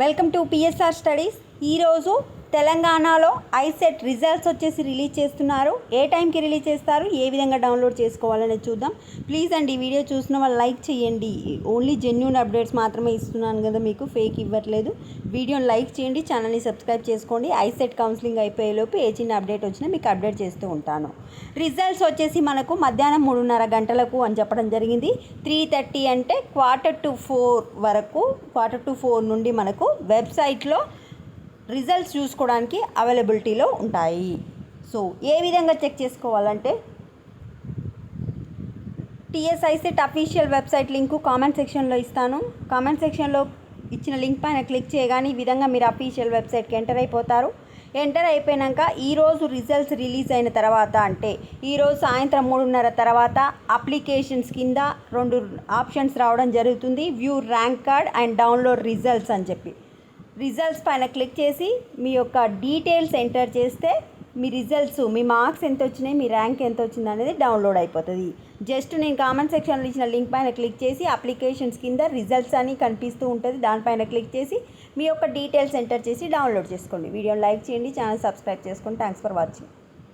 Welcome to PSR studies. ఈరోజు తెలంగాణలో ICET results వచ్చేసి రిలీజ్ చేస్తున్నారు. ఏ టైంకి రిలీజ్ చేస్తారు, ఏ విధంగా డౌన్లోడ్ చేసుకోవాలనేది చూద్దాం. ప్లీజ్ అండి, ఈ వీడియో చూసిన వాళ్ళు లైక్ చేయండి. ఓన్లీ జెన్యూన్ అప్డేట్స్ మాత్రమే ఇస్తున్నాను కదా, మీకు ఫేక్ ఇవ్వట్లేదు. వీడియోని లైక్ చేయండి, ఛానల్ని సబ్స్క్రైబ్ చేసుకోండి. ఐసెట్ కౌన్సిలింగ్ అయిపోయేలోపు ఏ చిన్న అప్డేట్ వచ్చినా మీకు అప్డేట్ చేస్తూ ఉంటాను. రిజల్ట్స్ వచ్చేసి మనకు మధ్యాహ్నం 3:30 గంటలకు అని చెప్పడం జరిగింది. 3:30 అంటే 3:45 వరకు, 4:45 నుండి మనకు వెబ్సైట్లో రిజల్ట్స్ చూసుకోవడానికి అవైలబిలిటీలో ఉంటాయి. సో ఏ విధంగా చెక్ చేసుకోవాలంటే, TS ICET official website link comment సెక్షన్లో ఇస్తాను. కామెంట్ సెక్షన్లో ఇచ్చిన లింక్ పైన క్లిక్ చేయగానే ఈ విధంగా మీరు అఫీషియల్ వెబ్సైట్కి ఎంటర్ అయిపోతారు. ఎంటర్ అయిపోయాక ఈరోజు రిజల్ట్స్ రిలీజ్ అయిన తర్వాత, అంటే ఈరోజు సాయంత్రం 3:30 తర్వాత అప్లికేషన్స్ కింద 2 ఆప్షన్స్ రావడం జరుగుతుంది. View rank card and download results అని చెప్పి. రిజల్ట్స్ పైన క్లిక్ చేసి మీ యొక్క డీటెయిల్స్ ఎంటర్ చేస్తే మీ రిజల్ట్స్, మీ మార్క్స్ ఎంత వచ్చినాయి, మీ ర్యాంక్ ఎంత వచ్చింది అనేది డౌన్లోడ్ అయిపోతుంది. జస్ట్ నేను కామెంట్ సెక్షన్లో ఇచ్చిన లింక్ పైన క్లిక్ చేసి అప్లికేషన్స్ కింద రిజల్ట్స్ అని కనిపిస్తూ ఉంటుంది, దానిపైన క్లిక్ చేసి మీ యొక్క డీటెయిల్స్ ఎంటర్ చేసి డౌన్లోడ్ చేసుకోండి. వీడియోని లైక్ చేయండి, ఛానల్ సబ్స్క్రైబ్ చేసుకోండి. Thanks for watching.